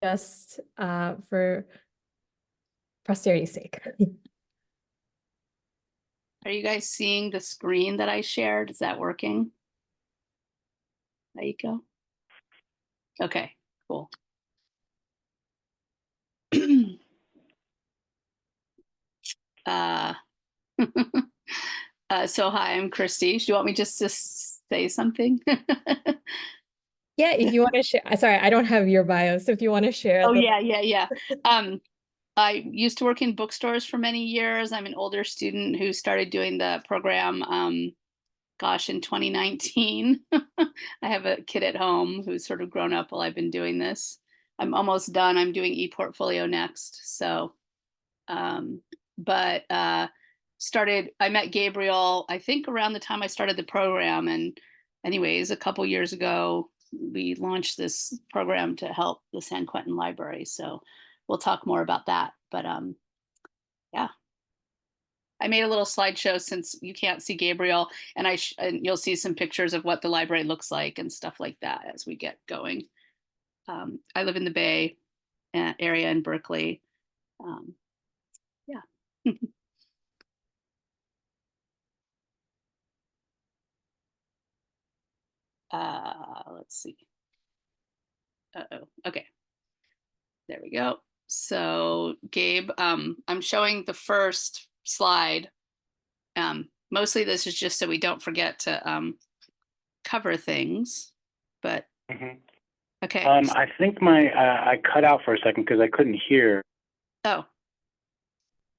just for posterity's sake. Are you guys seeing the screen that I shared? Is that working? There you go. Okay, cool. So hi, I'm Kristi. Do you want me just to say something? Yeah, if you want to share. Sorry, I don't have your bio, so if you want to share. Oh, yeah. I used to work in bookstores for many years. I'm an older student who started doing the program, gosh, in 2019. I have a kid at home who's sort of grown up while I've been doing this. I'm almost done. I'm doing ePortfolio next. So, I met Gabriel, I think around the time I started the program. And anyways, a couple years ago, we launched this program to help the San Quentin Library. So we'll talk more about that. But yeah. I made a little slideshow since you can't see Gabriel, and you'll see some pictures of what the library looks like and stuff like that as we get going. I live in the Bay area in Berkeley. Yeah. Let's see. Uh-oh. Okay. There we go. So Gabe, I'm showing the first slide. Mostly this is just so we don't forget to cover things, but okay. I think I cut out for a second because I couldn't hear. Oh,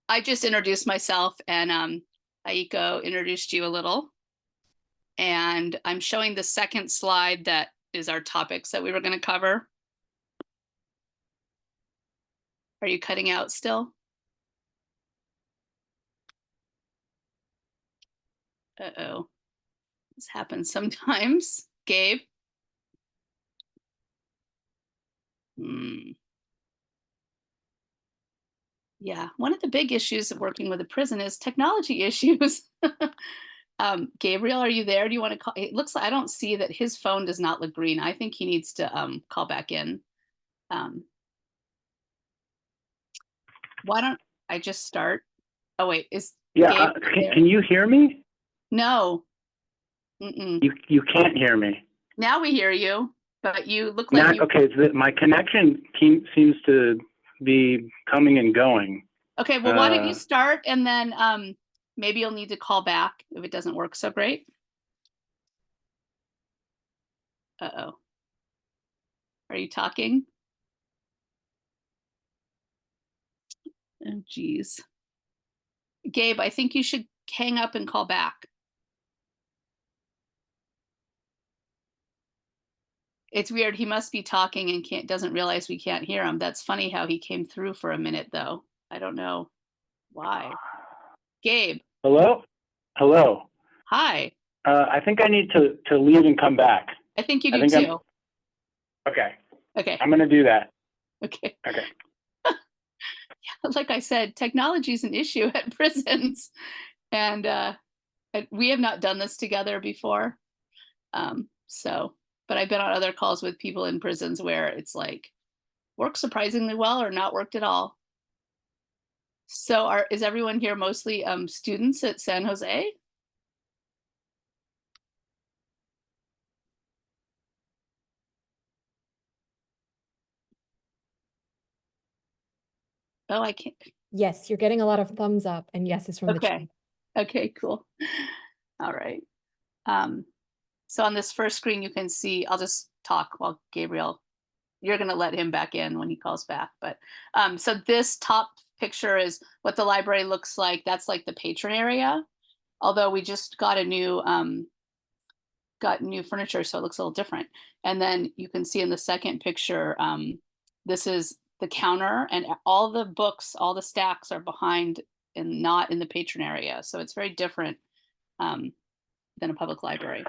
I just introduced myself, and Aiko introduced you a little. And I'm showing the second slide that is our topics that we were going to cover. Are you cutting out still? Uh-oh. This happens sometimes. Gabe? Yeah, one of the big issues of working with a prison is technology issues. Gabriel, are you there? Do you want to call? It looks like I don't see that his phone does not look green. I think he needs to call back in. Why don't I just start? Oh wait, yeah? Can you hear me? No. You can't hear me. Now we hear you, but you look like okay. My connection seems to be coming and going. Okay, well, why don't you start, and then maybe you'll need to call back if it doesn't work so great. Uh-oh. Are you talking? Oh, geez. Gabe, I think you should hang up and call back. It's weird. He must be talking and doesn't realize we can't hear him. That's funny how he came through for a minute, though. I don't know why. Gabe. Hello? Hello. Hi. I think I need to leave and come back. I think you do too. Okay. Okay. I'm going to do that. Okay. Okay. Yeah, like I said, technology is an issue at prisons. And we have not done this together before. But I've been on other calls with people in prisons where it's like worked surprisingly well or not worked at all. So is everyone here mostly students at San Jose? Oh, I can't. Yes, you're getting a lot of thumbs up, and yes, it's from the chat. Okay, cool. All right. So on this first screen, you can see, I'll just talk while Gabriel, you're going to let him back in when he calls back. But so this top picture is what the library looks like. That's like the patron area. Although we just got new furniture, so it looks a little different. And then you can see in the second picture, this is the counter, and all the books, all the stacks are behind and not in the patron area. So it's very different than a public library.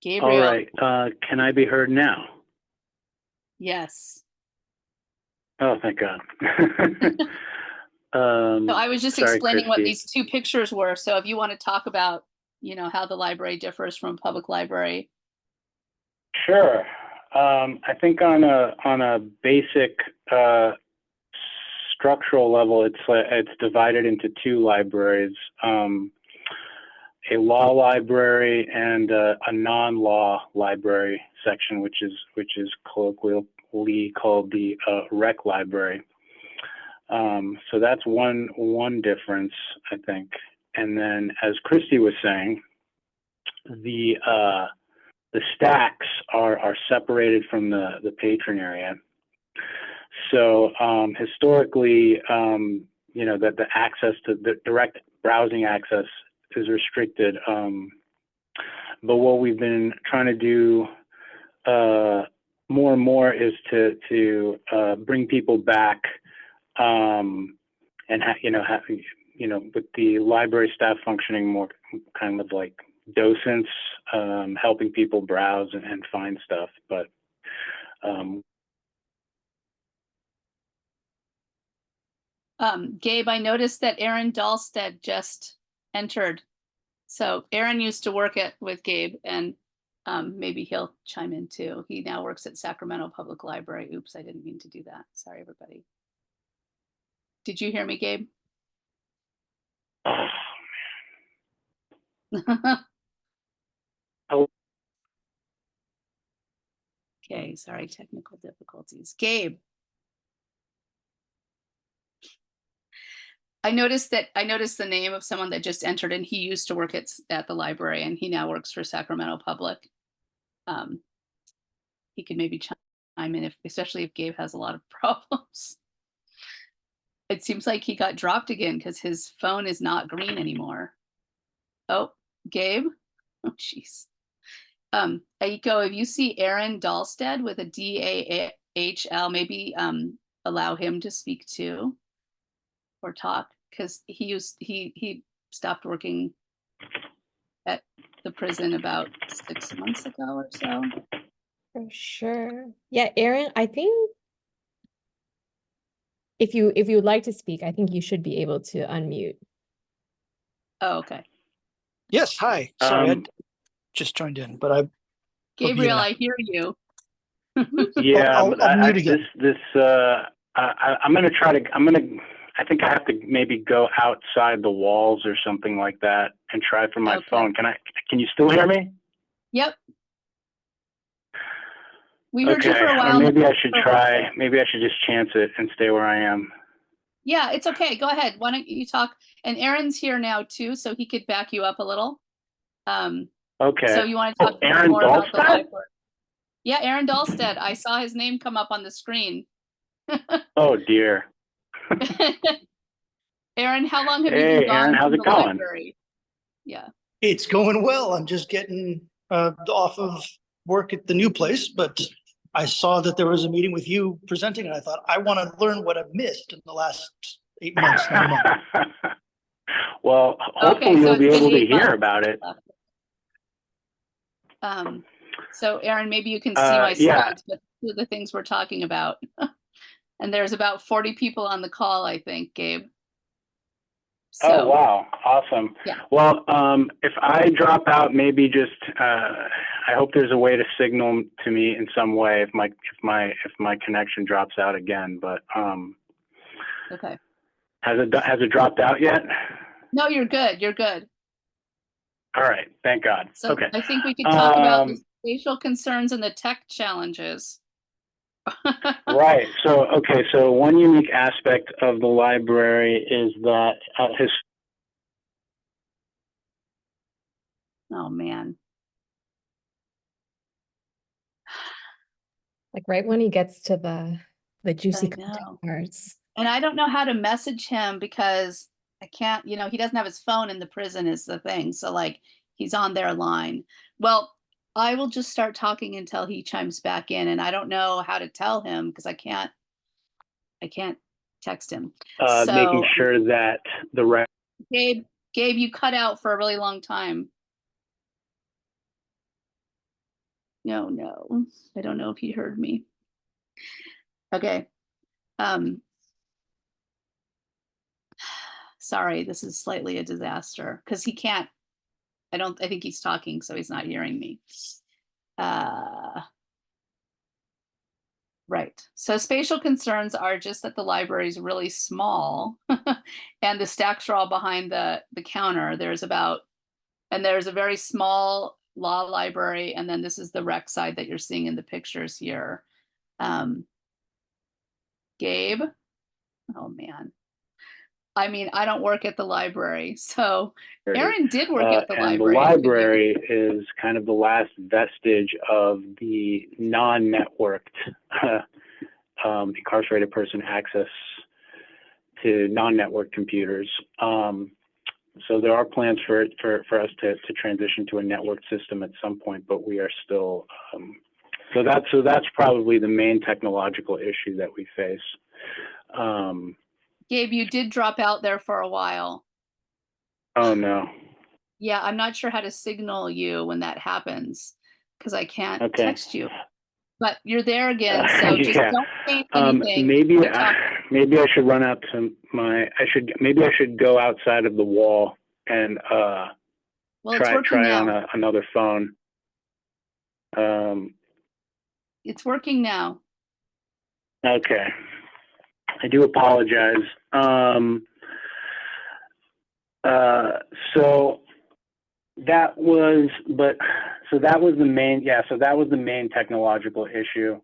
Gabriel. All right. Can I be heard now? Yes. Oh, thank God. So I was just explaining Kristi. what these two pictures were. So if you want to talk about, how the library differs from a public library. Sure. I think on a basic structural level, it's divided into two libraries, a law library and a non-law library section, which is colloquially called the rec library. So that's one difference, I think. And then, as Kristi was saying, the stacks are separated from the patron area. So historically, that the access to the direct browsing access is restricted. But what we've been trying to do more and more is to bring people back, and with the library staff functioning more kind of like docents, helping people browse and find stuff. But Gabe, I noticed that Aaron Dahlstead just entered. So Aaron used to work with Gabe, and maybe he'll chime in too. He now works at Sacramento Public Library. Oops, I didn't mean to do that. Sorry, everybody. Did you hear me, Gabe? oh, oh, Okay, sorry, technical difficulties. Gabe. I noticed the name of someone that just entered, and he used to work at the library, and he now works for Sacramento Public. He could maybe chime in, especially if Gabe has a lot of problems. It seems like he got dropped again because his phone is not green anymore. Oh, Gabe? Oh, jeez. Aiko, if you see Aaron Dahlstead with a D-A-H-L, maybe allow him to speak too or talk, because he stopped working at the prison about 6 months ago or so. For sure. Yeah, Aaron, I think if you would like to speak, I think you should be able to unmute. Oh, okay. Yes, hi. Sorry, I just joined in, but I. Gabriel, I hear you. yeah, I'll mute again. I think I have to maybe go outside the walls or something like that and try for my phone. Can you still hear me? Yep. We heard you for a Or while. maybe I should just chance it and stay where I am. Yeah, it's okay. Go ahead. Why don't you talk? And Aaron's here now too, so he could back you up a little. Okay. So you want to talk Aaron more about the Dahlstead? library? Yeah, Aaron Dahlstead. I saw his name come up on the screen. Oh dear. Aaron, how long have you Hey, been gone Aaron, how's from it the going? library? Yeah. It's going well. I'm just getting off of work at the new place, but I saw that there was a meeting with you presenting, and I thought, I want to learn what I've missed in the last 8 months, 9 months. Well, hopefully you'll be able to hear about it. So Aaron, maybe you can see my yeah. slides, but these are the things we're talking about. And there's about 40 people on the call, I think, Gabe. So, oh, wow. Awesome. Yeah. Well, if I drop out, maybe just, I hope there's a way to signal to me in some way if my connection drops out again, but, okay. Has it dropped out yet? No, you're good. You're good. All right. Thank God. So okay. I think we could talk about the spatial concerns and the tech challenges. Right. So, okay. So one unique aspect of the library is that oh man. Like right when he gets to the juicy content parts. And I don't know how to message him because I can't, he doesn't have his phone in the prison is the thing. So like he's on their line. Well, I will just start talking until he chimes back in, and I don't know how to tell him because I can't text him. So making sure that the right. Gabe, you cut out for a really long time. No, I don't know if he heard me. Okay. Sorry, this is slightly a disaster because he can't, I think he's talking, so he's not hearing me. Right. So spatial concerns are just that the library is really small and the stacks are all behind the counter. There's a very small law library, and then this is the rec side that you're seeing in the pictures here. Gabe? Oh man. I mean, I don't work at the library, so Aaron did work at the and library. the library is kind of the last vestige of the non-networked incarcerated person access to non-networked computers. So there are plans for us to transition to a networked system at some point, but we are still, so that's probably the main technological issue that we face. Gabe, you did drop out there for a while. Oh no. Yeah, I'm not sure how to signal you when that happens because I can't Okay. text you. But you're there again, so just Yeah. don't say anything. Maybe I should run out to maybe I should go outside of the wall and try now. on another phone. It's working now. Okay. I do apologize. So that was the main technological issue.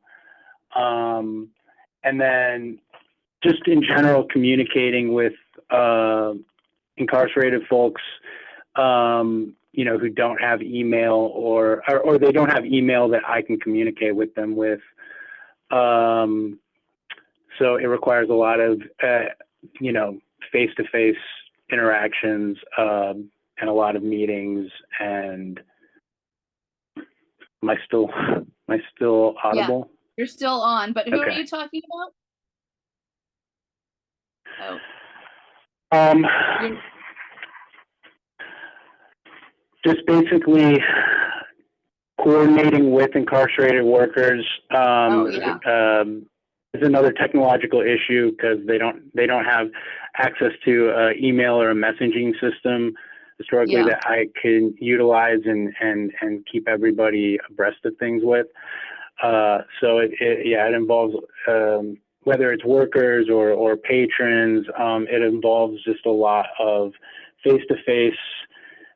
And then just in general, communicating with incarcerated folks, who don't have email or they don't have email that I can communicate with them with. So it requires a lot of, face-to-face interactions and a lot of meetings. And am I still audible? Yeah, you're still on, but who are Okay. you talking about? Just basically coordinating with incarcerated workers. Is another technological issue because they don't have access to email or a messaging system historically that I can utilize and keep everybody abreast of things with. So it involves whether it's workers or patrons. It involves just a lot of face-to-face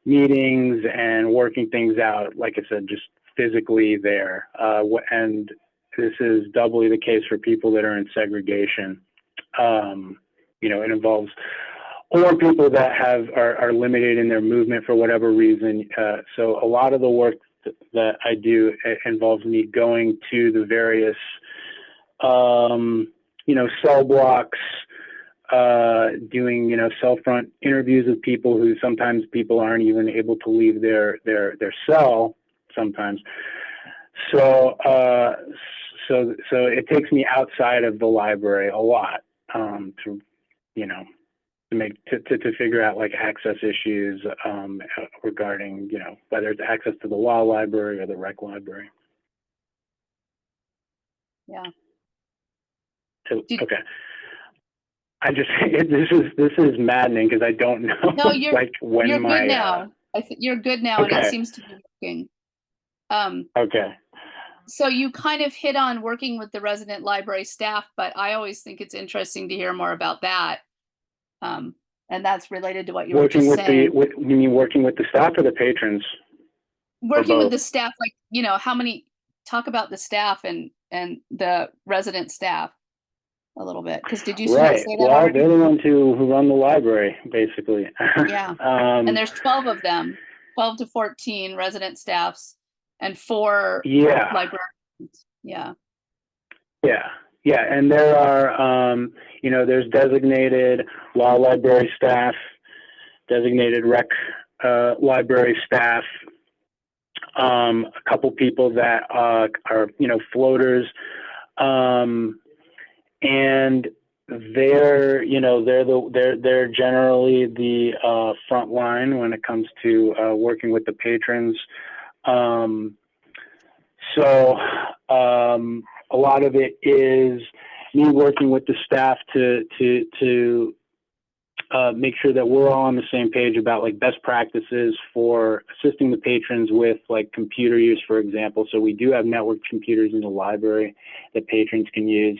meetings and working things out. Like I said, just physically there, and this is doubly the case for people that are in segregation. It involves or people that are limited in their movement for whatever reason. So a lot of the work that I do involves me going to the various, cell blocks, doing, cell front interviews with people who sometimes people aren't even able to leave their cell sometimes. So it takes me outside of the library a lot to figure out like access issues regarding whether it's access to the law library or the rec library. Yeah. Okay. This is maddening because I don't know. No, you're when you're good now. You're good now, okay. And it seems to be working. Okay. So you kind of hit on working with the resident library staff, but I always think it's interesting to hear more about that. And that's related to what you were just saying. You mean working with the staff or the patrons? Working with the staff, talk about the staff and the resident staff a little bit. Because did you say that already? They're the ones who run the library, basically. Yeah. And there's 12 of them, 12 to 14 resident staffs and 4 librarians. Yeah. Yeah, and there are, there's designated law library staff, designated rec library staff, a couple people that are, floaters, and they're generally the front line when it comes to working with the patrons. A lot of it is me working with the staff to make sure that we're all on the same page about like best practices for assisting the patrons with like computer use, for example. So we do have networked computers in the library that patrons can use.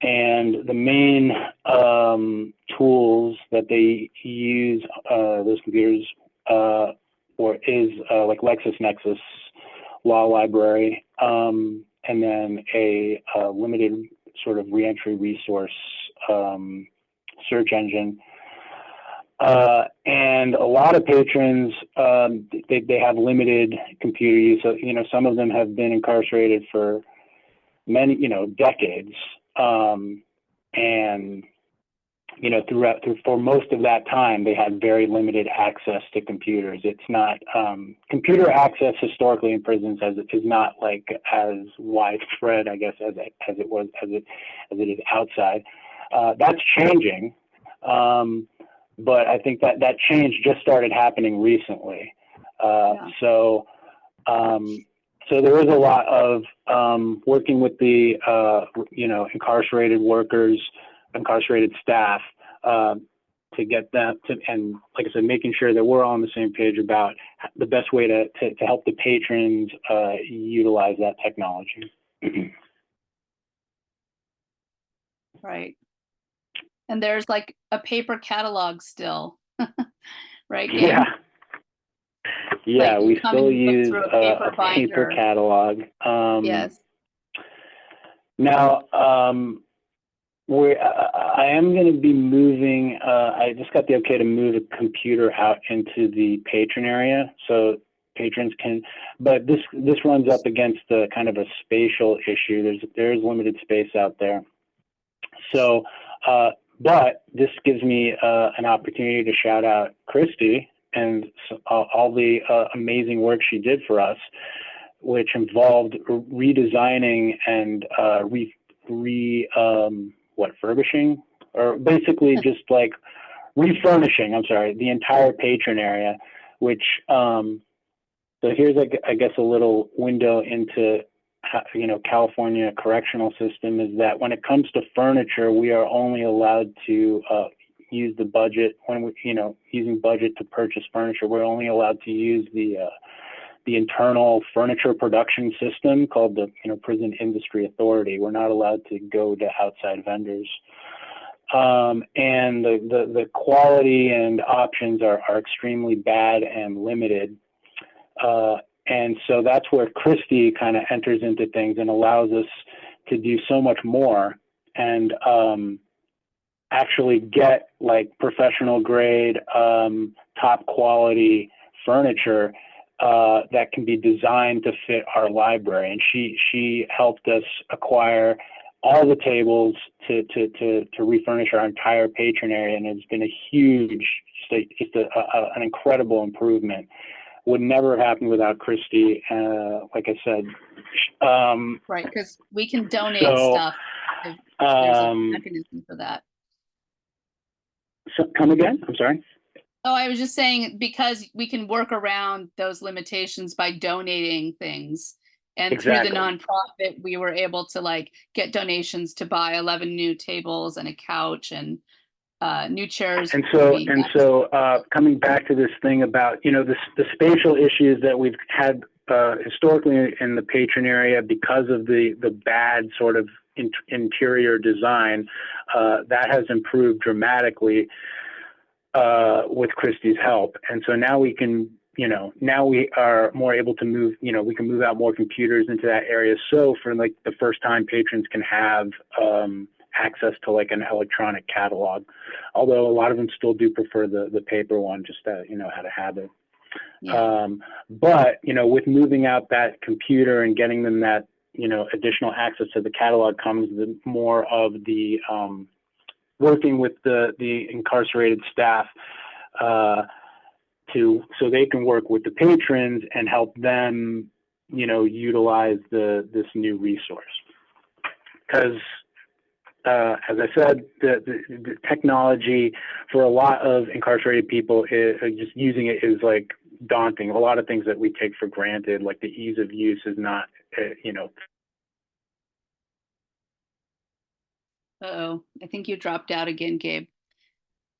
And the main tools that they use, those computers, is like LexisNexis Law Library, and then a limited sort of reentry resource search engine. And a lot of patrons, they have limited computer use. So, you know, some of them have been incarcerated for many, you know, decades. And, you know, for most of that time, they had very limited access to computers. It's not, computer access historically in prisons is not like as widespread, I guess, as it is outside. That's changing. But I think that change just started happening recently. So there is a lot of working with the you know, incarcerated workers, incarcerated staff, to get them to, and like I said, making sure that we're all on the same page about the best way to help the patrons utilize that technology. Right. And there's like a paper catalog still, right, Gabe? Yeah. Yeah, Like, we still use through a paper catalog. Yes. Now, I am going to be moving, I just got the okay to move a computer out into the patron area, so patrons can, but this runs up against the kind of a spatial issue. There's limited space out there. So, but this gives me an opportunity to shout out Kristi and all the amazing work she did for us, which involved redesigning and furbishing, or basically just like refurnishing, I'm sorry, the entire patron area, which, so here's, I guess, a little window into, you know, California correctional system is that when it comes to furniture, we are only allowed to use the budget when we, you know, using budget to purchase furniture. We're only allowed to use the internal furniture production system called the, you know, Prison Industry Authority. We're not allowed to go to outside vendors. And the quality and options are extremely bad and limited. And so that's where Kristi kind of enters into things and allows us to do so much more and actually get like professional grade, top quality furniture that can be designed to fit our library. And she helped us acquire all the tables to refurnish our entire patron area, and it's been a huge, just an incredible improvement. Would never have happened without Kristi. Like I said, Right, because we can donate stuff. If there's a mechanism for that. So come again? I'm sorry. Oh, I was just saying, because we can work around those limitations by donating things. And Exactly. Through the nonprofit, we were able to like get donations to buy 11 new tables and a couch and new chairs. And so coming back to this thing about, you know, the spatial issues that we've had historically in the patron area because of the bad sort of interior design, that has improved dramatically with Kristi's help. And so now we can, you know, now we are more able to move, you know, we can move out more computers into that area. So for like the first time, patrons can have access to like an electronic catalog, although a lot of them still do prefer the paper one, just to, you know, how to have it. Yeah. But, you know, with moving out that computer and getting them that, you know, additional access to the catalog comes more of the working with the incarcerated staff so they can work with the patrons and help them, you know, utilize this new resource. Because as I said, the technology for a lot of incarcerated people just using it is like daunting. A lot of things that we take for granted, like the ease of use, is not, you know. Uh-oh, I think you dropped out again, Gabe.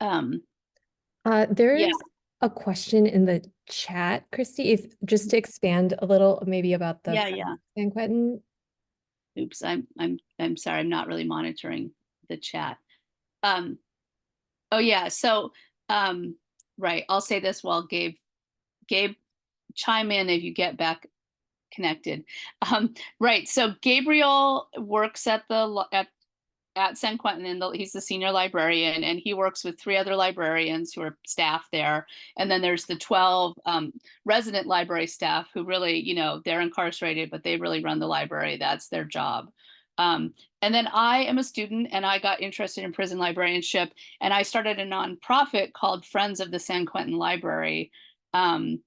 There's a question in the chat, Kristi, if just to expand a little, maybe about the San Quentin. Oops, I'm sorry, I'm not really monitoring the chat. Oh yeah, so right, I'll say this while Gabe chime in if you get back connected. Right, so Gabriel works at San Quentin, and he's the senior librarian, and he works with 3 other librarians who are staff there. And then there's the 12 resident library staff who really, you know, they're incarcerated, but they really run the library. That's their job. And then I am a student, and I got interested in prison librarianship, and I started a nonprofit called Friends of the San Quentin Library to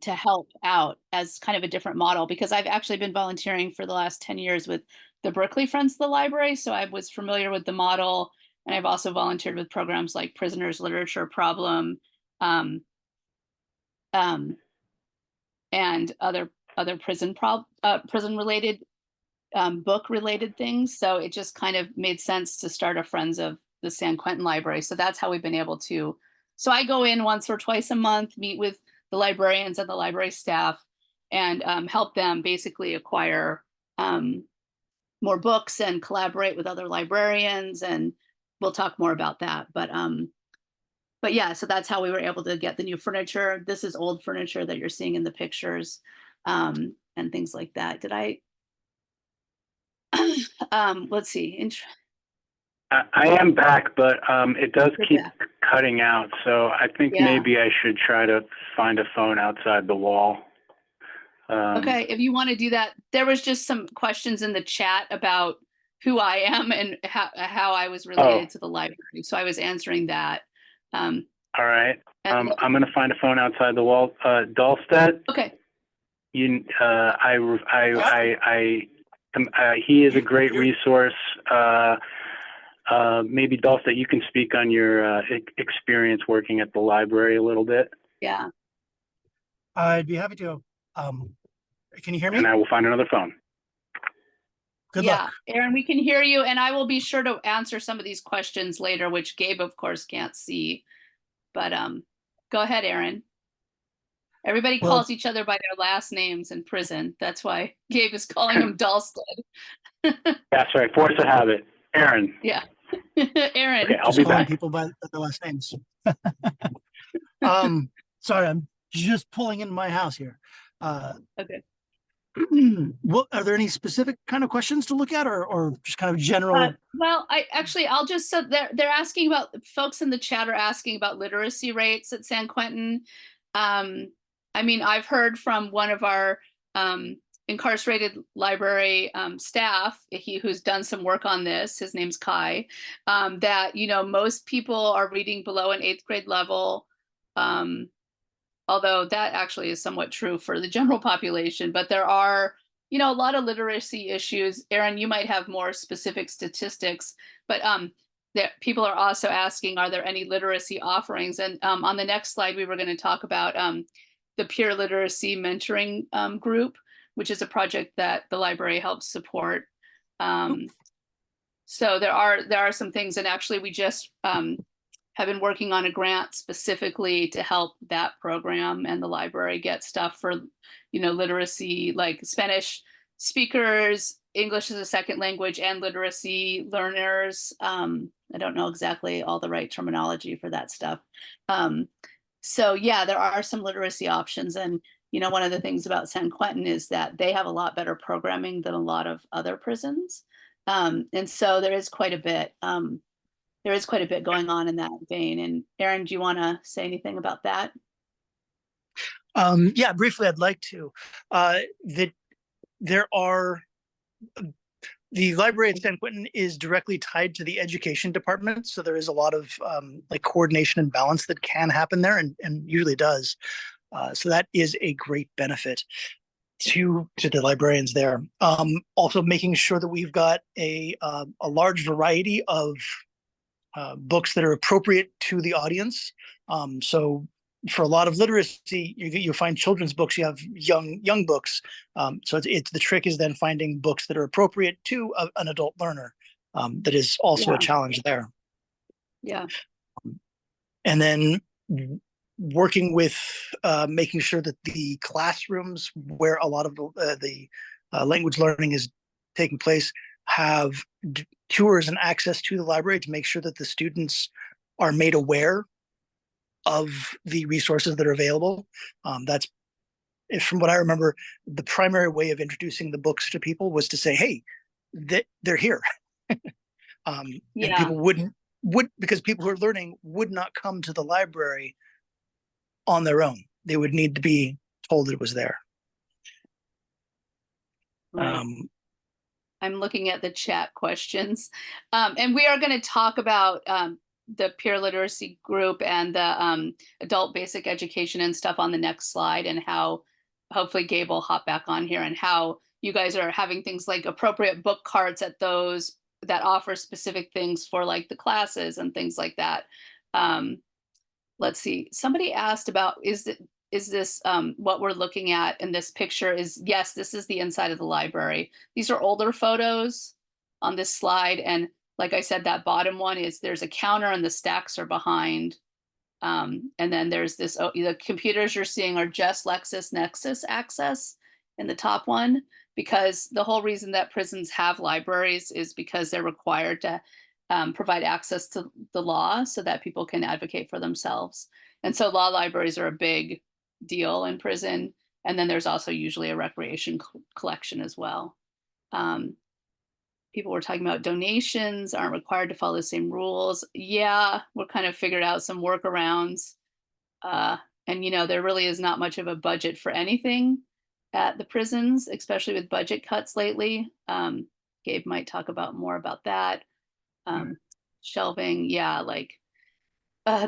help out as kind of a different model, because I've actually been volunteering for the last 10 years with the Berkeley Friends of the Library. So I was familiar with the model, and I've also volunteered with programs like Prisoners Literature Problem, and other prison related book related things. So it just kind of made sense to start a Friends of the San Quentin Library. So that's how we've been able to. So I go in once or twice a month, meet with the librarians and the library staff, and help them basically acquire more books and collaborate with other librarians, and we'll talk more about that. But yeah, so that's how we were able to get the new furniture. This is old furniture that you're seeing in the pictures, and things like that. Did I let's see. I am back, but it does keep cutting out. So I think maybe I should try to find a phone outside the wall. Okay, if you want to do that. There was just some questions in the chat about who I am and how I was related to the library. So I was answering that. All right. I'm going to find a phone outside the wall. Dahlstedt. Okay. He is a great resource. Maybe Dahlstedt, you can speak on your experience working at the library a little bit. Yeah. I'd be happy to. Can you hear me? And I will find another phone. Good luck. Aaron, we can hear you, and I will be sure to answer some of these questions later, which Gabe, of course, can't see. But go ahead, Aaron. Everybody calls each other by their last names in prison. That's why Gabe is calling him Dahlstedt. That's right. Force of habit. Aaron. Yeah. Aaron. Okay, I'll be back. People by their last names. Sorry, I'm just pulling in my house here. Okay. What are there any specific kind of questions to look at, or just kind of general? Well, I'll just, so they're asking about, folks in the chat are asking about literacy rates at San Quentin. I mean, I've heard from one of our incarcerated library staff, who's done some work on this, his name's Kai, that, you know, most people are reading below an 8th grade level, although that actually is somewhat true for the general population. But there are, you know, a lot of literacy issues. Aaron, you might have more specific statistics, but people are also asking, are there any literacy offerings? And on the next slide, we were going to talk about the peer literacy mentoring group, which is a project that the library helps support. So there are some things, and actually we just have been working on a grant specifically to help that program and the library get stuff for, you know, literacy, like Spanish speakers, English as a second language, and literacy learners. I don't know exactly all the right terminology for that stuff. So yeah, there are some literacy options. And, you know, one of the things about San Quentin is that they have a lot better programming than a lot of other prisons. And so there is quite a bit. There is quite a bit going on in that vein. And Aaron, do you want to say anything about that? Yeah, briefly, I'd like to. That there are, the library at San Quentin is directly tied to the education department. So there is a lot of like coordination and balance that can happen there, and usually does. So that is a great benefit to the librarians there. Also making sure that we've got a large variety of books that are appropriate to the audience. So for a lot of literacy, you find children's books, you have young books. So it's the trick is then finding books that are appropriate to an adult learner. That is also a challenge there. Yeah. And then working with making sure that the classrooms where a lot of the language learning is taking place have tours and access to the library to make sure that the students are made aware of the resources that are available. That's, from what I remember, the primary way of introducing the books to people was to say, hey, they're here. And people because people who are learning would not come to the library on their own. They would need to be told it was there. Right. I'm looking at the chat questions. And we are going to talk about the peer literacy group and the adult basic education and stuff on the next slide, and how hopefully Gabe will hop back on here, and how you guys are having things like appropriate book carts at those that offer specific things for like the classes and things like that. Let's see. Somebody asked about, is this what we're looking at in this picture? Is yes, this is the inside of the library. These are older photos on this slide. And like I said, that bottom one is there's a counter and the stacks are behind. And then there's this, the computers you're seeing are just LexisNexis access in the top one, because the whole reason that prisons have libraries is because they're required to provide access to the law so that people can advocate for themselves. And so law libraries are a big deal in prison. And then there's also usually a recreation collection as well. People were talking about donations aren't required to follow the same rules. Yeah, we're kind of figured out some workarounds. And, you know, there really is not much of a budget for anything at the prisons, especially with budget cuts lately. Gabe might talk about more about that. Shelving, yeah, like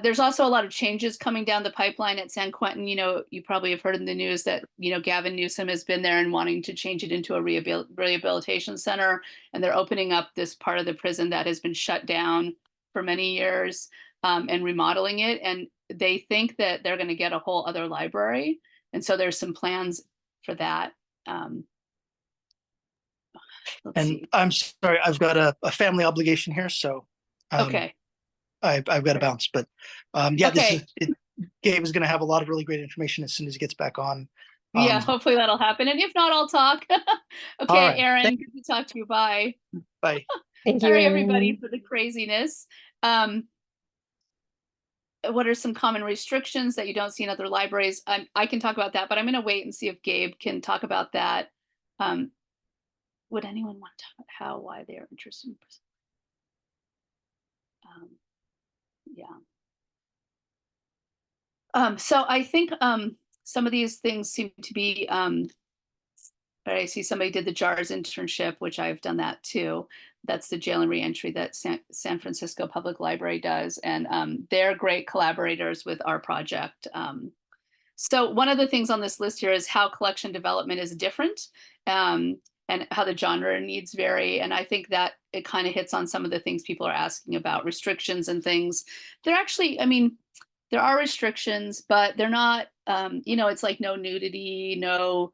there's also a lot of changes coming down the pipeline at San Quentin. You know, you probably have heard in the news that, you know, Gavin Newsom has been there and wanting to change it into a rehabilitation center. And they're opening up this part of the prison that has been shut down for many years and remodeling it. And they think that they're going to get a whole other library. And so there's some plans for that. And I'm sorry, I've got a family obligation here. So okay. I've got to bounce, but yeah, okay. Gabe is going to have a lot of really great information as soon as he gets back on. Yeah, hopefully that'll happen. And if not, I'll talk. Okay, right. Aaron, good to talk to you. Bye. Bye. Thank you, Sorry, everybody, for the craziness. What are some common restrictions that you don't see in other libraries? I can talk about that, but I'm going to wait and see if Gabe can talk about that. Would anyone want to talk about how, why they are interested in prison? Yeah. So I think some of these things seem to be, I see somebody did the JARS internship, which I've done that too. That's the jail and reentry that San Francisco Public Library does. And they're great collaborators with our project. So one of the things on this list here is how collection development is different and how the genre needs vary. And I think that it kind of hits on some of the things people are asking about, restrictions and things. They're actually, I mean, there are restrictions, but they're not, you know, it's like no nudity, no,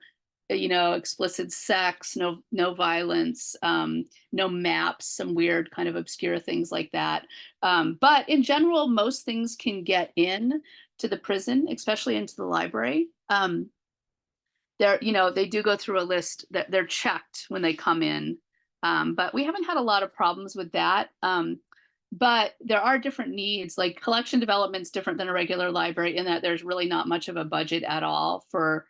you know, explicit sex, no violence, no maps, some weird kind of obscure things like that. But in general, most things can get in to the prison, especially into the library. They're, you know, they do go through a list that they're checked when they come in. But we haven't had a lot of problems with that. But there are different needs, like collection development's different than a regular library in that there's really not much of a budget at all for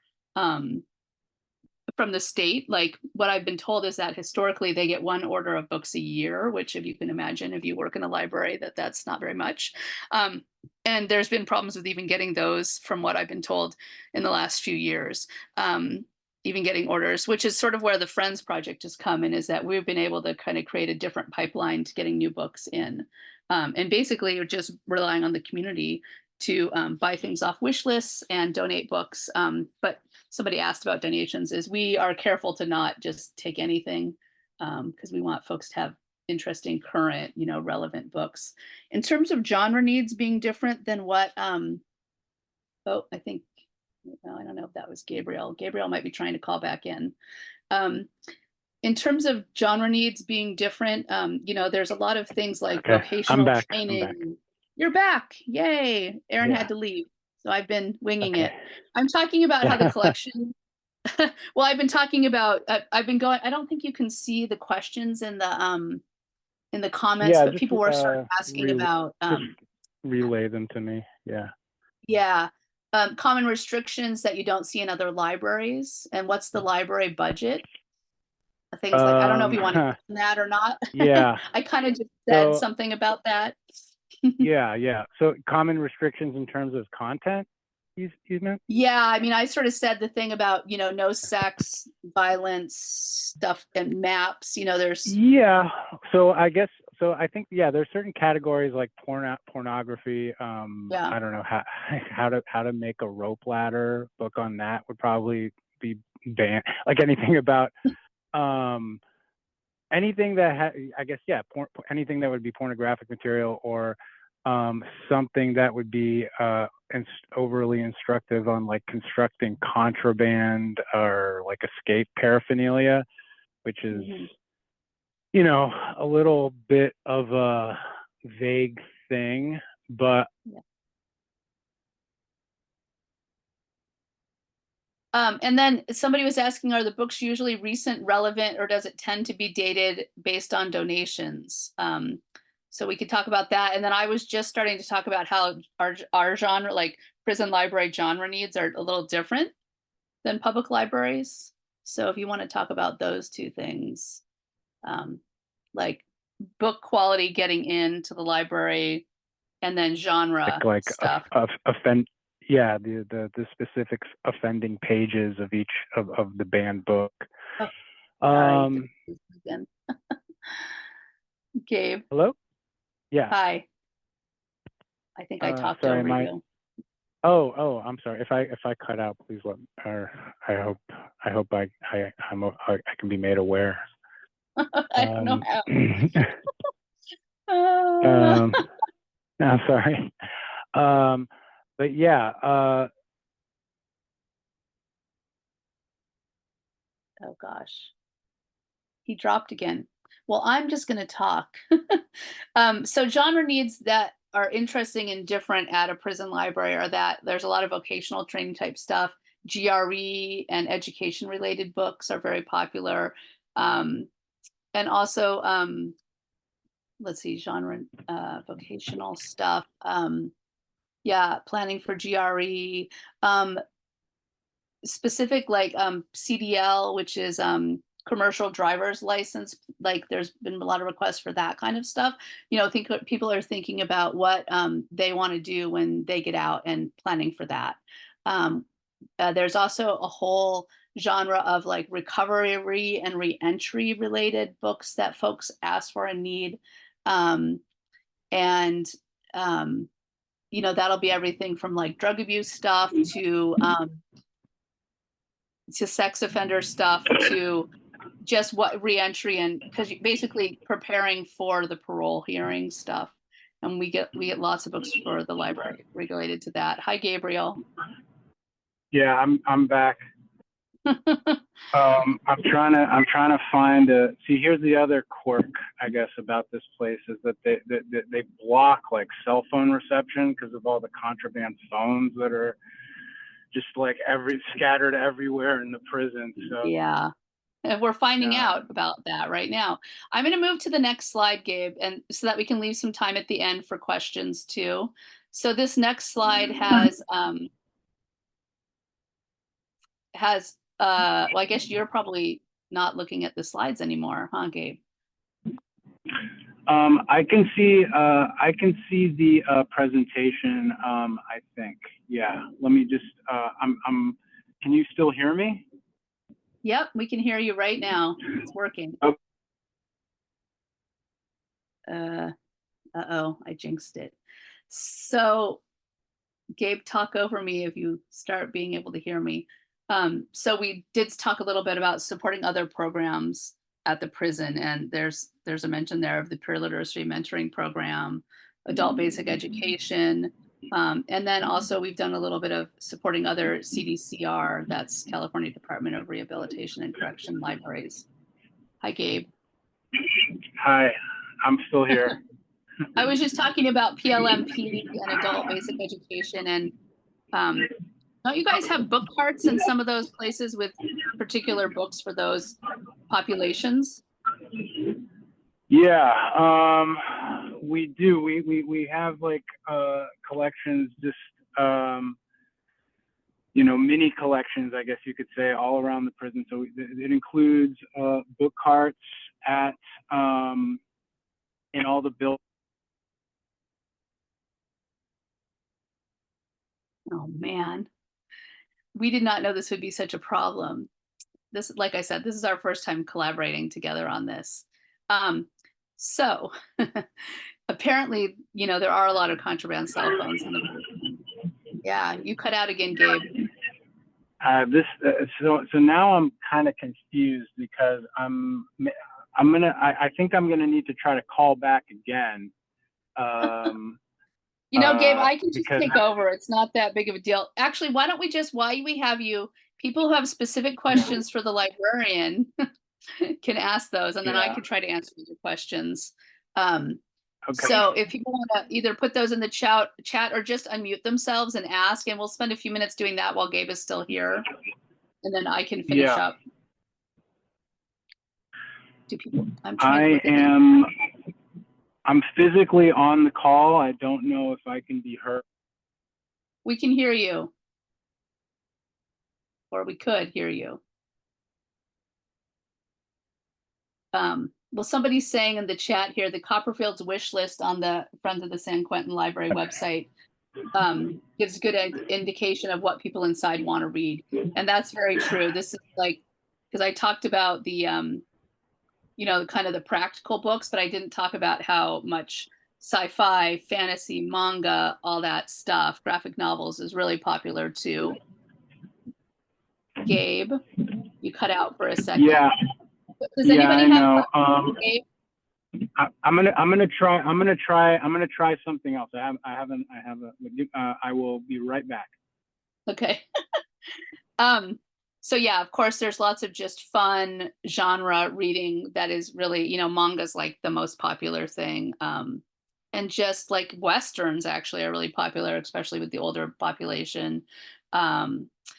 from the state. Like what I've been told is that historically they get one order of books a year, which if you can imagine, if you work in a library, that's not very much. And there's been problems with even getting those from what I've been told in the last few years. Even getting orders, which is sort of where the Friends Project has come in, is that we've been able to kind of create a different pipeline to getting new books in. And basically you're just relying on the community to buy things off wish lists and donate books. But somebody asked about donations, is we are careful to not just take anything because we want folks to have interesting, current, you know, relevant books. In terms of genre needs being different than what, oh, I think, no, I don't know if that was Gabriel. Gabriel might be trying to call back in. in terms of genre needs being different, you know, there's a lot of things like Okay, vocational I'm back. training. You're back. Yay. Aaron Yeah. had to leave. So I've been winging Okay. it. I'm talking about how the collection, well, I've been talking about, I've been going, I don't think you can see the questions in the comments, Yeah, but just people were sort of asking about, just relay them to me. Yeah. yeah, common restrictions that you don't see in other libraries, and what's the library budget? Things like, I don't know if you want to mention that or not. Yeah. I kind of just said So, something about that. yeah. So common restrictions in terms of content, you meant? Yeah, I mean, I sort of said the thing about, you know, no sex, violence, stuff, and maps, you know, there's. Yeah. So I guess, so I think, yeah, there's certain categories like pornography. Yeah. I don't know how to make a rope ladder book on that would probably be banned. Like anything about, anything that I guess, yeah, anything that would be pornographic material, or something that would be overly instructive on like constructing contraband or like escape paraphernalia, which is, you know, a little bit of a vague thing, but And then somebody was asking, are the books usually recent, relevant, or does it tend to be dated based on donations? So we could talk about that. And then I was just starting to talk about how our genre, like prison library genre needs, are a little different than public libraries. So if you want to talk about those two things, like book quality getting into the library, and then genre like stuff. Yeah, the specific offending pages of each of the banned book. Again. Gabe. Hello? Yeah. Hi. I think I talked over you. Oh, I'm sorry. If I cut out, please let me, or I hope I can be made aware. I don't know how. No, sorry. But yeah. Oh gosh. He dropped again. Well, I'm just going to talk. So genre needs that are interesting and different at a prison library are that there's a lot of vocational training type stuff. GRE and education related books are very popular. And also, let's see, genre, vocational stuff. Yeah, planning for GRE. Specific like CDL, which is commercial driver's license, like there's been a lot of requests for that kind of stuff. You know, think people are thinking about what they want to do when they get out and planning for that. There's also a whole genre of like recovery and re-entry related books that folks ask for and need. You know, that'll be everything from like drug abuse stuff to sex offender stuff to just what reentry, and because basically preparing for the parole hearing stuff. And we get lots of books for the library related to that. Hi, Gabriel. Yeah, I'm back. I'm trying to find see, here's the other quirk, I guess, about this place is that they block like cell phone reception because of all the contraband phones that are just like scattered everywhere in the prison. So yeah, and we're finding out about that right now. I'm going to move to the next slide, Gabe, and so that we can leave some time at the end for questions too. So this next slide has well, I guess you're probably not looking at the slides anymore, huh, Gabe? I can see the presentation. I think, yeah. Let me just. Can you still hear me? Yep, we can hear you right now. It's working. Oh. Uh-oh, I jinxed it. So, Gabe, talk over me if you start being able to hear me. So we did talk a little bit about supporting other programs at the prison, and there's a mention there of the peer literacy mentoring program, adult basic education, and then also we've done a little bit of supporting other CDCR, that's California Department of Rehabilitation and Correction libraries. Hi, Gabe. Hi, I'm still here. I was just talking about PLMP and adult basic education, and don't you guys have book carts in some of those places with particular books for those populations? Yeah, we do. We have like collections, just you know, mini collections, I guess you could say, all around the prison. So it includes book carts at in all the buildings. Oh man, we did not know this would be such a problem. This, like I said, this is our first time collaborating together on this. So apparently, you know, there are a lot of contraband cell phones in the prison. Yeah, you cut out again, Gabe. So now I'm kind of confused because I think I'm gonna need to try to call back again. You know, Gabe, I can just take over. It's not that big of a deal. Actually, why don't we just, while we have you, people who have specific questions for the librarian can ask those, and then I can try to answer your questions. Okay. So if people want to either put those in the chat or just unmute themselves and ask, and we'll spend a few minutes doing that while Gabe is still here, and then I can finish up. Do people? I'm physically on the call. I don't know if I can be heard. We can hear you. Or we could hear you. Well, somebody's saying in the chat here, the Copperfield's wish list on the Friends of the San Quentin Library website gives good indication of what people inside want to read. And that's very true. This is like, because I talked about the you know, kind of the practical books, but I didn't talk about how much sci-fi, fantasy, manga, all that stuff, graphic novels is really popular too. Gabe, you cut out for a second. Yeah. Does anybody have? Gabe? I'm gonna try something else. I will be right back. Okay. So yeah, of course, there's lots of just fun genre reading that is really, you know, manga's like the most popular thing. And just like Westerns actually are really popular, especially with the older population.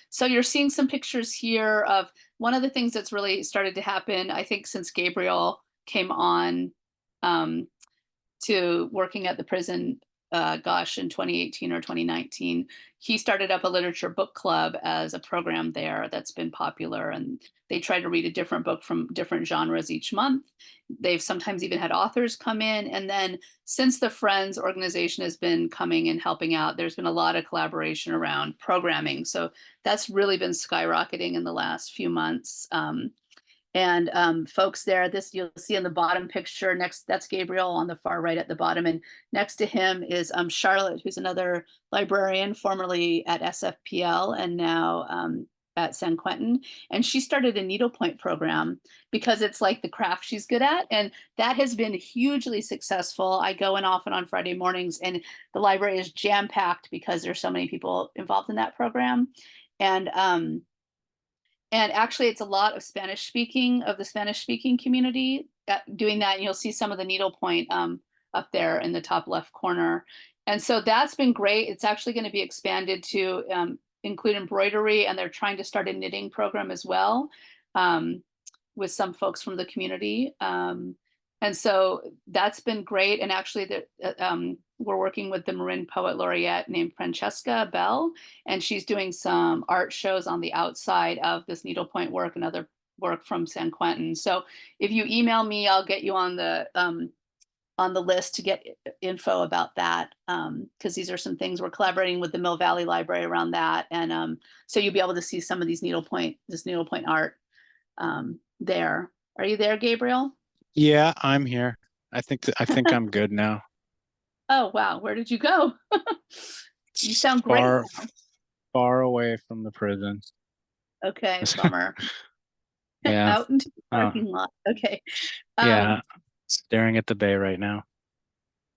So you're seeing some pictures here of one of the things that's really started to happen, I think, since Gabriel came on to working at the prison, gosh, in 2018 or 2019, he started up a literature book club as a program there that's been popular, and they try to read a different book from different genres each month. They've sometimes even had authors come in, and then since the Friends organization has been coming and helping out, there's been a lot of collaboration around programming. So that's really been skyrocketing in the last few months. And folks there, this you'll see in the bottom picture next, that's Gabriel on the far right at the bottom. And next to him is Charlotte, who's another librarian, formerly at SFPL and now at San Quentin. And she started a needlepoint program because it's like the craft she's good at. And that has been hugely successful. I go in often on Friday mornings and the library is jam-packed because there's so many people involved in that program. And actually, it's a lot of the Spanish speaking community doing that. And you'll see some of the needlepoint up there in the top left corner. And so that's been great. It's actually going to be expanded to include embroidery, and they're trying to start a knitting program as well with some folks from the community. And so that's been great. And actually, we're working with the Marin Poet Laureate named Francesca Bell, and she's doing some art shows on the outside of this needlepoint work and other work from San Quentin. So if you email me, I'll get you on the list to get info about that, because these are some things we're collaborating with the Mill Valley Library around that. And so you'll be able to see some of these needlepoint art there. Are you there, Gabriel? Yeah, I'm here. I think I'm good now. Oh, wow. Where did you go? You sound great. Far away from the prison. Okay, bummer. Yeah. Out into the parking lot. Okay. Yeah, staring at the bay right now.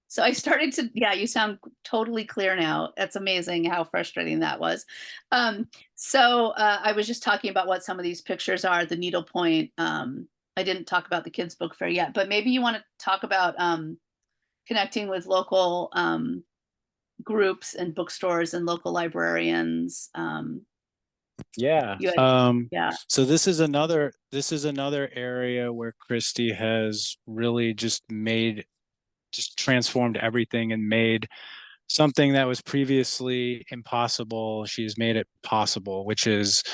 So I started to, yeah, you sound totally clear now. That's amazing how frustrating that was. So I was just talking about what some of these pictures are, the needlepoint I didn't talk about the kids book fair yet, but maybe you want to talk about connecting with local groups and bookstores and local librarians. Yeah. Yeah. So this is another area where Kristi has really just transformed everything and made something that was previously impossible. She's made it possible, which is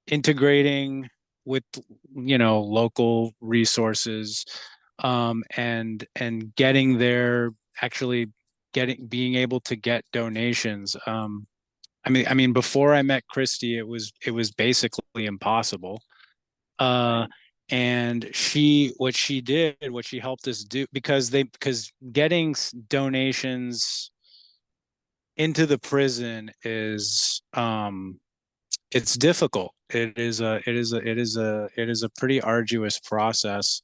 integrating with local resources, and getting there, actually being able to get donations. I mean, before I met Kristi, it was basically impossible. And what she helped us do, because getting donations into the prison is, it's difficult. It is a pretty arduous process.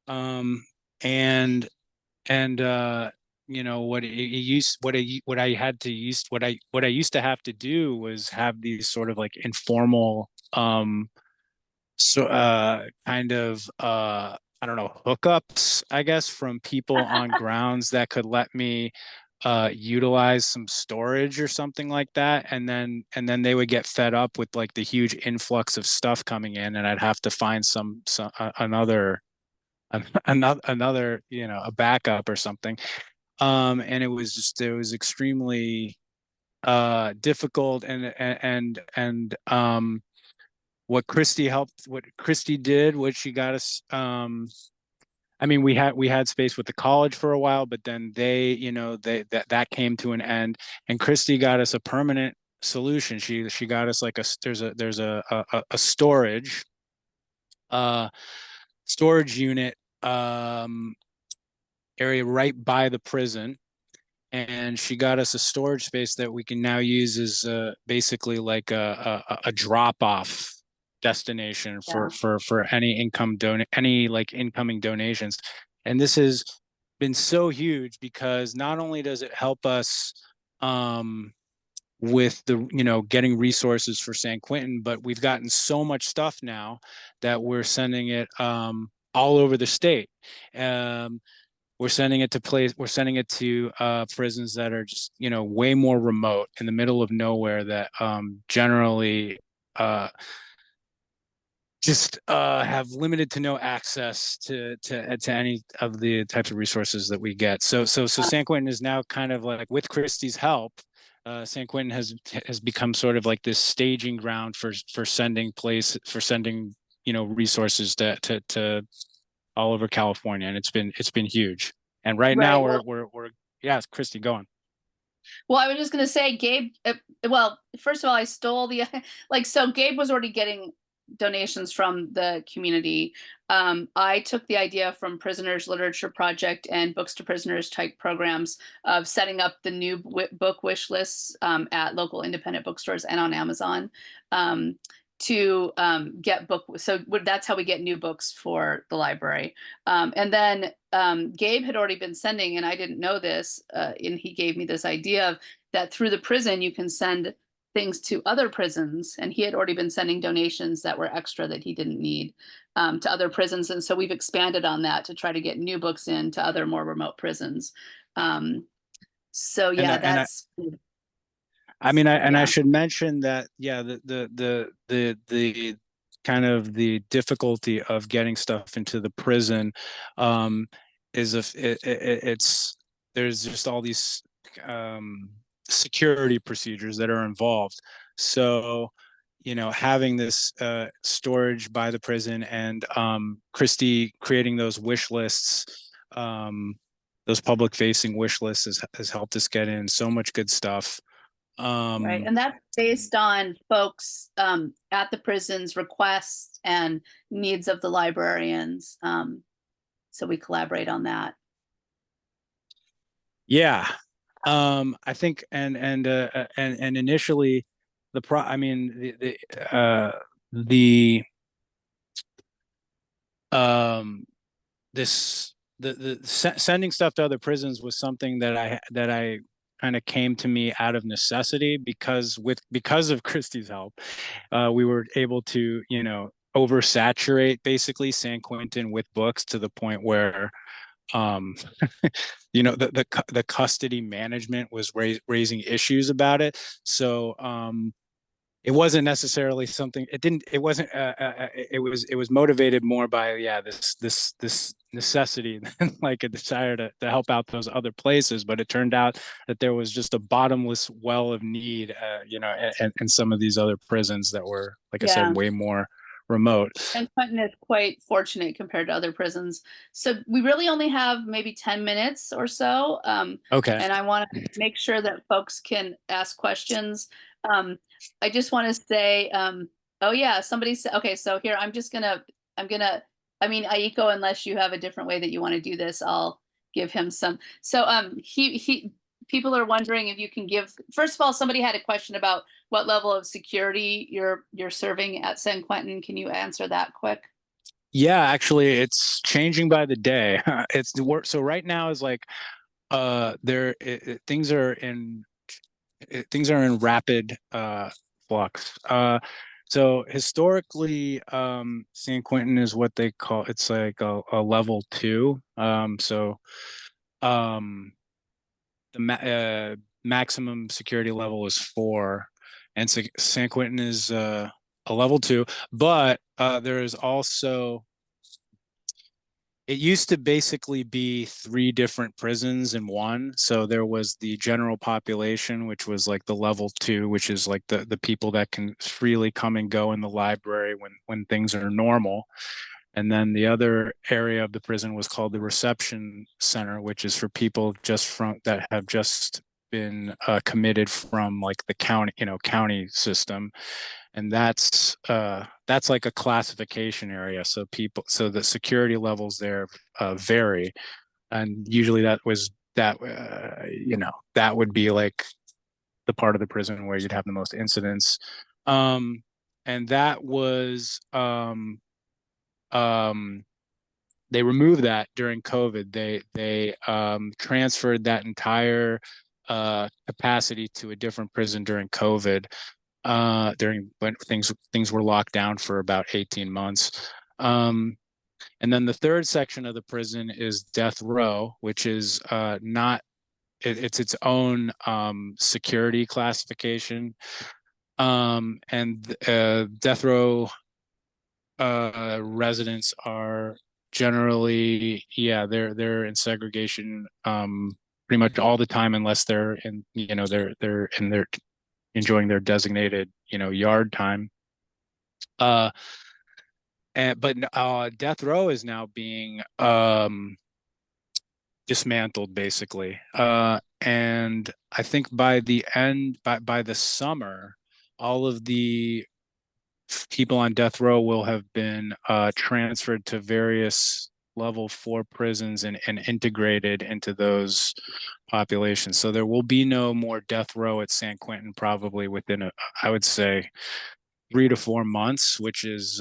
And what I used to have to do was have these sort of like informal kind of I don't know, hookups, I guess, from people on grounds that could let me utilize some storage or something like that, and then they would get fed up with like the huge influx of stuff coming in, and I'd have to find another a backup or something. And it was extremely difficult, and what Kristi did, what she got us, I mean, we had space with the college for a while, but then that came to an end, and Kristi got us a permanent solution. She got us like there's a storage unit area right by the prison, and she got us a storage space that we can now use as basically like a drop-off destination for any incoming donations. And this has been so huge, because not only does it help us with the getting resources for San Quentin, but we've gotten so much stuff now that we're sending it all over the state. We're sending it to prisons that are just way more remote, in the middle of nowhere, that generally just have limited to no access to any of the types of resources that we get. So San Quentin is now kind of like, with Kristi's help, San Quentin has become sort of like this staging ground for sending resources to all over California, and it's been huge. And right now we're yeah, Kristi, go on. Well, I was just going to say, Gabe, well, first of all, I stole so Gabe was already getting donations from the community. I took the idea from Prisoners Literature Project and Books to Prisoners type programs of setting up the new book wish lists at local independent bookstores and on Amazon to get so that's how we get new books for the library. And then Gabe had already been sending, and I didn't know this, and he gave me this idea of that through the prison you can send things to other prisons, and he had already been sending donations that were extra that he didn't need to other prisons, and so we've expanded on that to try to get new books in to other more remote prisons. So yeah, that's. I should mention that the kind of the difficulty of getting stuff into the prison is there's just all these security procedures that are involved. So having this storage by the prison, and Kristi creating those wish lists, those public facing wish lists has helped us get in so much good stuff. Right, and that's based on folks at the prison's requests and needs of the librarians. So we collaborate on that. Yeah, I think, and initially, sending stuff to other prisons was something that I kind of came to me out of necessity, because of Kristi's help, we were able to oversaturate basically San Quentin with books to the point where you know, the custody management was raising issues about it. So it wasn't necessarily something, it wasn't it was motivated more by this necessity than like a desire to help out those other places. But it turned out that there was just a bottomless well of need, you know, and some of these other prisons that were, like I said, way more remote. San Quentin is quite fortunate compared to other prisons. So we really only have maybe 10 minutes or so. Okay. And I want to make sure that folks can ask questions. I just want to say, oh yeah, somebody said, okay, so here, I mean, Aiko, unless you have a different way that you want to do this, I'll give him some. So people are wondering if you can give, first of all, somebody had a question about what level of security you're serving at San Quentin. Can you answer that quick? Yeah, actually it's changing by the day. It's work. So right now is like, things are in rapid flux. So historically, San Quentin is what they call, it's like a level 2. So the maximum security level is 4, and so San Quentin is a level 2. But there is also, it used to basically be 3 different prisons in one. So there was the general population, which was like the level 2, which is like the people that can freely come and go in the library when things are normal. And then the other area of the prison was called the reception center, which is for people that have just been committed from like the county system. And that's like a classification area. So the security levels there vary, and usually that would be like the part of the prison where you'd have the most incidents. And that was they removed that during COVID. They transferred that entire capacity to a different prison during COVID. During when things were locked down for about 18 months. And then the third section of the prison is death row, which is it's its own security classification. And death row residents are generally, they're in segregation pretty much all the time, unless they're in, they're in their enjoying their designated, yard time. But death row is now being dismantled, basically. And I think by the summer, all of the people on death row will have been transferred to various level 4 prisons and integrated into those populations. So there will be no more death row at San Quentin probably within I would say 3 to 4 months, which is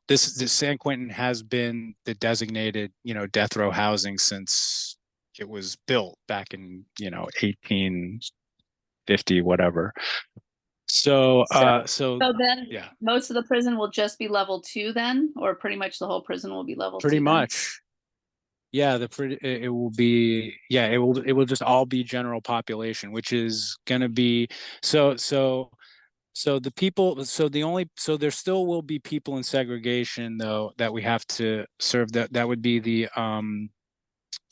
this San Quentin has been the designated death row housing since it was built back in 1850 whatever. So then most of the prison will just be level 2 then, or pretty much the whole prison will be level 2? Pretty much. Yeah, it will be, it will just all be general population, which is going to be, so the people, so there still will be people in segregation though, that we have to serve. That would be the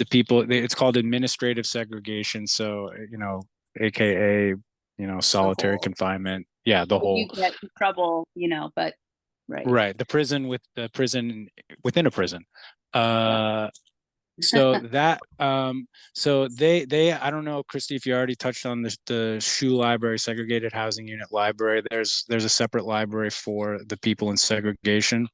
people, it's called administrative segregation. So, AKA, solitary confinement. Yeah, the whole. You get in trouble, but right. The prison within a prison. So that so they I don't know, Kristi, if you already touched on the SHU library, segregated housing unit library. There's a separate library for the people in segregation.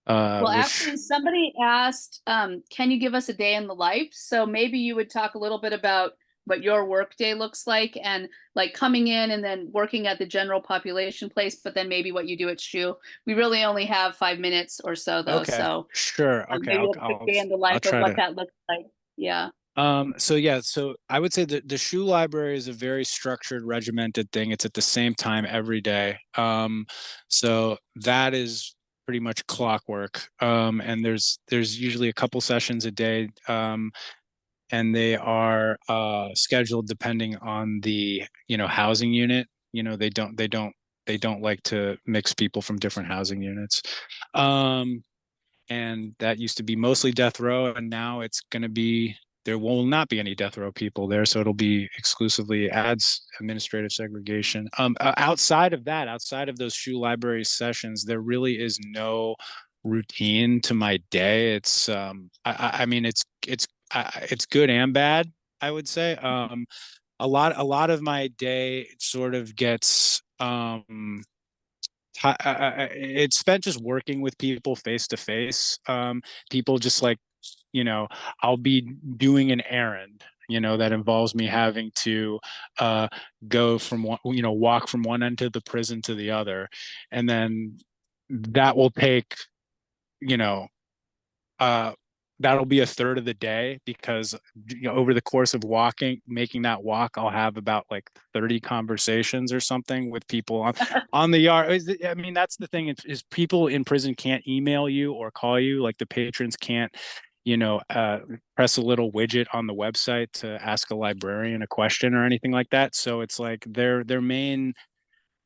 Actually, somebody asked, can you give us a day in the life? So maybe you would talk a little bit about what your work day looks like, and like coming in and then working at the general population place, but then maybe what you do at SHU. We really only have 5 minutes or so though. Okay. So sure. Okay. maybe a quick day in the life of what that looks like. Yeah. So yeah, so I would say that the SHU library is a very structured, regimented thing. It's at the same time every day. So that is pretty much clockwork. And there's usually a couple sessions a day. And they are scheduled depending on the, housing unit. They don't like to mix people from different housing units. And that used to be mostly death row, and now it's going to be, there will not be any death row people there, so it'll be exclusively ads administrative segregation. Outside of that, outside of those SHU library sessions, there really is no routine to my day. It's I mean it's good and bad, I would say. A lot of my day sort of gets it's spent just working with people face to face. People just like, I'll be doing an errand, that involves me having to go from one, walk from one end of the prison to the other. And then that will take, you know, uh, that'll be a third of the day, because over the course of making that walk, I'll have about like 30 conversations or something with people on the yard. I mean, that's the thing, is people in prison can't email you or call you. Like the patrons can't, press a little widget on the website to ask a librarian a question or anything like that. So it's like their main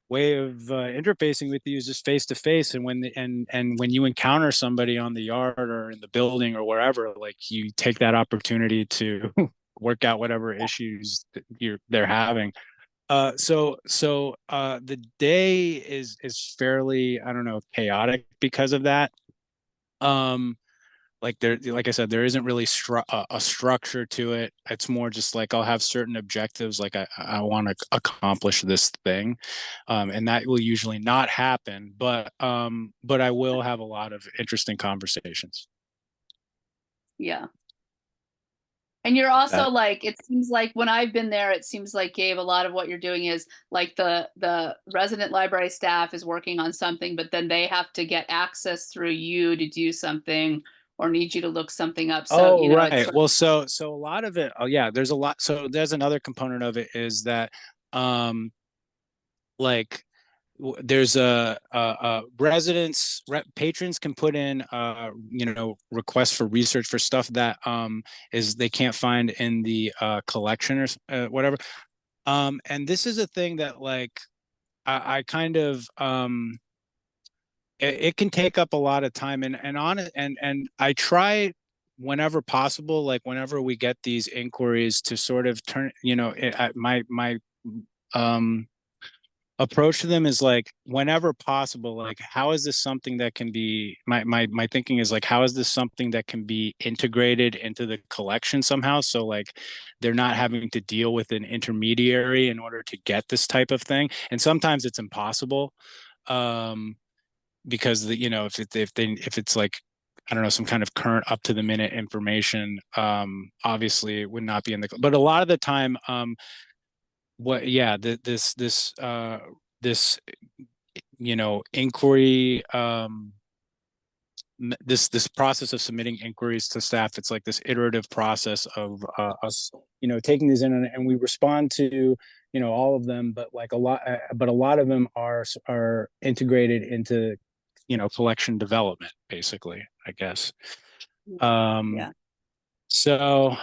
way of interfacing with you is just face to face. And when you encounter somebody on the yard or in the building or wherever, like, you take that opportunity to work out whatever issues that they're having. So the day is fairly, I don't know, chaotic because of that. Like I said, there isn't really a structure to it. It's more just like, I'll have certain objectives, like I want to accomplish this thing, and that will usually not happen, but I will have a lot of interesting conversations. Yeah. And you're also like, it seems like when I've been there, it seems like, Gabe, a lot of what you're doing is like the resident library staff is working on something, but then they have to get access through you to do something, or need you to look something up. So, right. Well, so a lot of it, there's a lot. So there's another component of it, is that, like, there's patrons can put in requests for research for stuff that is they can't find in the collection or whatever. And this is a thing that, like, I kind of it can take up a lot of time, and I try whenever possible, like whenever we get these inquiries, to sort of turn, my approach to them is like, whenever possible, like, how is this something that can be, my thinking is like, how is this something that can be integrated into the collection somehow, so like they're not having to deal with an intermediary in order to get this type of thing. And sometimes it's impossible, because if it's like, I don't know, some kind of current up to the minute information, obviously it would not be in the, but a lot of the time, this inquiry, this process of submitting inquiries to staff, it's like this iterative process of us taking these in, and we respond to all of them, but like a lot of them are integrated into collection development, basically, I guess. Yeah. So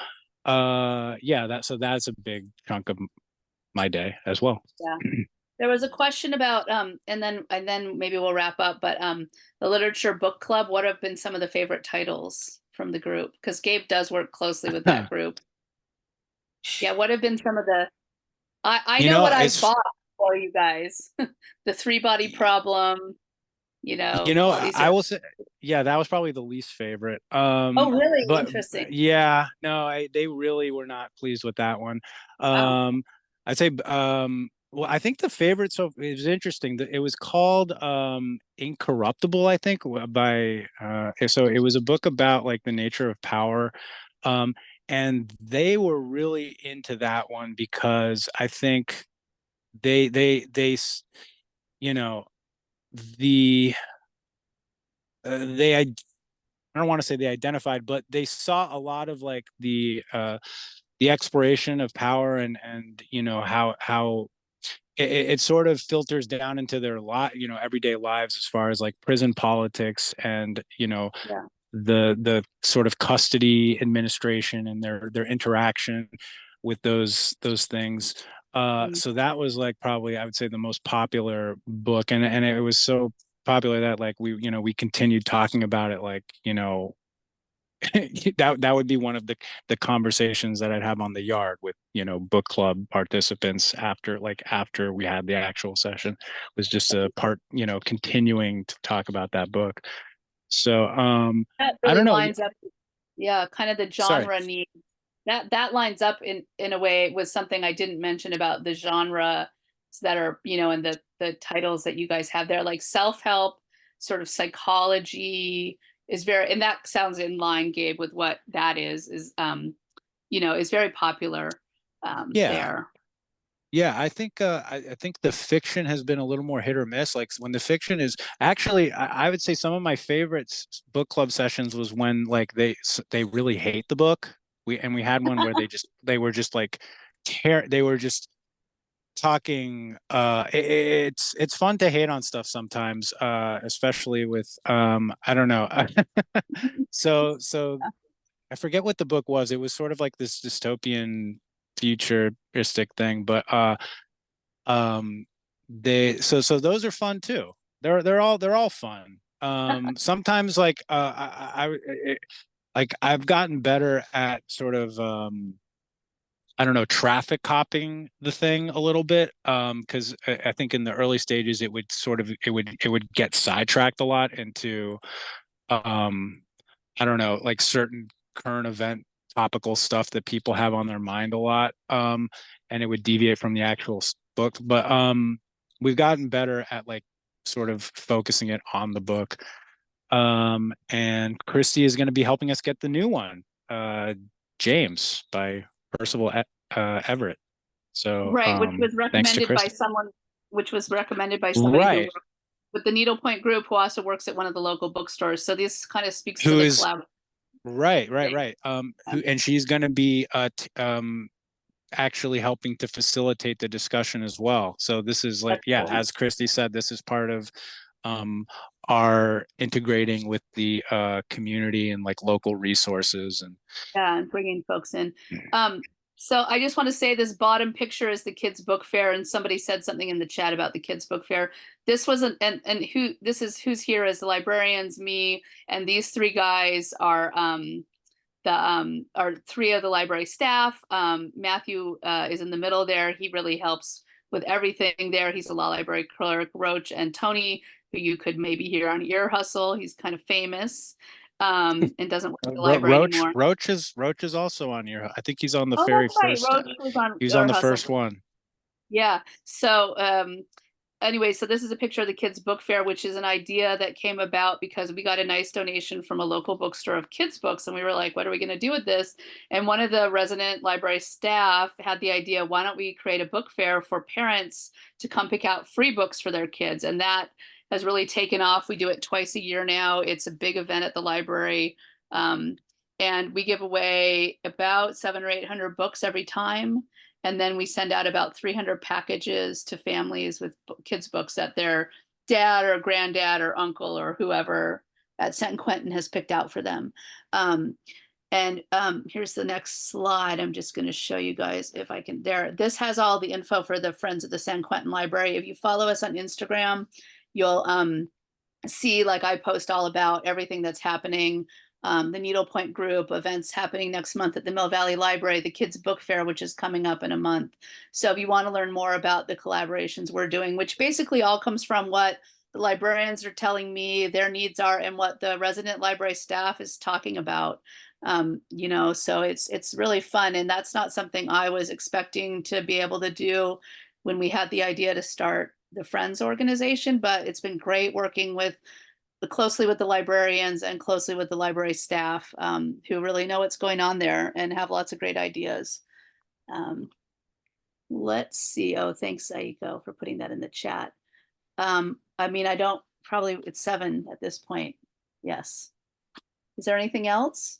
that's a big chunk of my day as well. Yeah. There was a question about and then maybe we'll wrap up, but the literature book club, what have been some of the favorite titles from the group? Because Gabe does work closely with that group. Yeah, what have been some of the I know what I bought for you guys. The 3-body problem, I will say, that was probably the least favorite. Oh, really? But interesting. Yeah, no, they really were not pleased with that one. Wow. I'd say, well, I think the favorite, so it was interesting that it was called Incorruptible, I think, by so it was a book about like the nature of power. And they were really into that one because I think they the they I don't want to say they identified, but they saw a lot of like the exploration of power and you know how it sort of filters down into their everyday lives as far as like prison politics and the sort of custody administration and their interaction with those things. So that was like probably I would say the most popular book, and it was so popular that like we continued talking about it, like that would be one of the conversations that I'd have on the yard with book club participants after we had the actual session, was just a part continuing to talk about that book. So that really I don't know. lines up, kind of the genre need. That lines up in a way with something I didn't mention about the genre that are in the titles that you guys have there, like self-help, sort of psychology is very, and that sounds in line, Gabe, with what that is very popular there. Yeah, I think I think the fiction has been a little more hit or miss. Like when the fiction is actually, I would say some of my favorite book club sessions was when like they really hate the book. We had one where they were just talking. It's fun to hate on stuff sometimes, especially with I don't know. So I forget what the book was. It was sort of like this dystopian futuristic thing, but so those are fun too. They're all fun. Sometimes like I've gotten better at sort of I don't know, traffic copying the thing a little bit, because I think in the early stages it would get sidetracked a lot into I don't know, like certain current event topical stuff that people have on their mind a lot, and it would deviate from the actual book. But we've gotten better at like sort of focusing it on the book. And Kristi is going to be helping us get the new one, James by Percival Everett. So right, which was recommended by someone, right. with the Needlepoint Group, who also works at one of the local bookstores. So this kind of speaks to the collab. Right. And she's going to be actually helping to facilitate the discussion as well. So this is like, as Kristi said, this is part of our integrating with the community and like local resources and bringing folks in. So I just want to say this bottom picture is the kids book fair, and somebody said something in the chat about the kids book fair. This wasn't, and who's here as the librarians, me, and these three guys are are three of the library staff. Matthew is in the middle there. He really helps with everything there. He's a law library clerk. Roach and Tony, who you could maybe hear on Ear Hustle. He's kind of famous. And doesn't work at the library anymore. Roach is also on your. I think he's on the very first. Roach was on. He was on the first one. Yeah. So anyway, so this is a picture of the kids book fair, which is an idea that came about because we got a nice donation from a local bookstore of kids books, and we were like, what are we going to do with this? And one of the resident library staff had the idea, why don't we create a book fair for parents to come pick out free books for their kids? And that has really taken off. We do it twice a year now. It's a big event at the library. And we give away about 700 or 800 books every time. And then we send out about 300 packages to families with kids' books that their dad or granddad or uncle or whoever at San Quentin has picked out for them. Here's the next slide. I'm just going to show you guys if I can. This has all the info for the Friends of the San Quentin Library. If you follow us on Instagram, you'll see, like, I post all about everything that's happening. The Needlepoint Group, events happening next month at the Mill Valley Library, the Kids Book Fair, which is coming up in a month. So if you want to learn more about the collaborations we're doing, which basically all comes from what the librarians are telling me their needs are and what the resident library staff is talking about, so it's really fun. And that's not something I was expecting to be able to do when we had the idea to start the Friends organization, but it's been great working closely with the librarians and closely with the library staff, who really know what's going on there and have lots of great ideas. Let's see. Oh, thanks, Aiko, for putting that in the chat. It's 7 at this point. Yes. Is there anything else?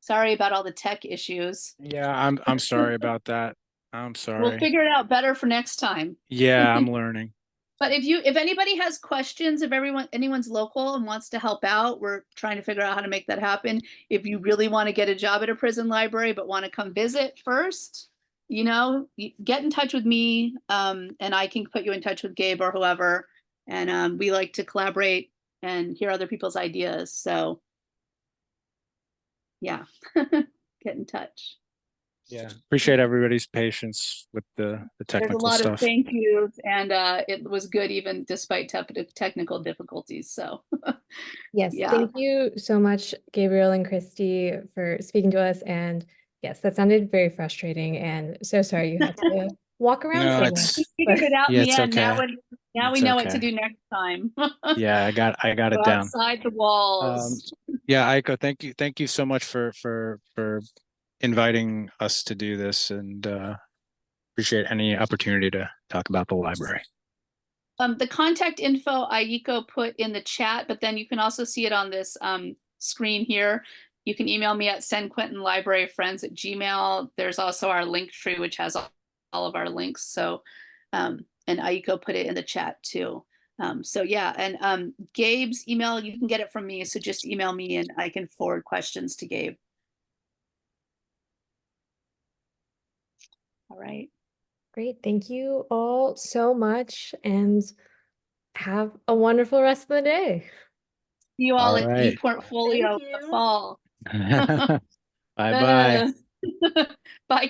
Sorry about all the tech issues. Yeah, I'm sorry about that. I'm sorry. We'll figure it out better for next time. Yeah, I'm learning. But if anybody has questions, if anyone's local and wants to help out, we're trying to figure out how to make that happen. If you really want to get a job at a prison library but want to come visit first, you know, get in touch with me, and I can put you in touch with Gabe or whoever. And we like to collaborate and hear other people's ideas. So yeah, get in touch. Yeah, appreciate everybody's patience with the technical There's a lot stuff. of thank yous, and it was good even despite technical difficulties. So Yes, yeah. thank you so much, Gabriel and Kristi, for speaking to us. And yes, that sounded very frustrating, and so sorry you had to walk around No, so it's- much. We figured it out in Yeah, the it's end. Now, okay. now we It's know what to okay. do next time. Yeah, I got it Go down. outside the walls. Yeah, Aiko, thank you so much for inviting us to do this, and appreciate any opportunity to talk about the library. The contact info Aiko put in the chat, but then you can also see it on this screen here. You can email me at sanquentinlibraryfriends@gmail.com. There's also our link tree, which has all of our links. So, and Aiko put it in the chat too. So yeah, and Gabe's email, you can get it from me. So just email me and I can forward questions to Gabe. All right. Great. Thank you all so much, and have a wonderful rest of the day. See you all at right. ePortfolio in the fall. Bye-bye. Bye.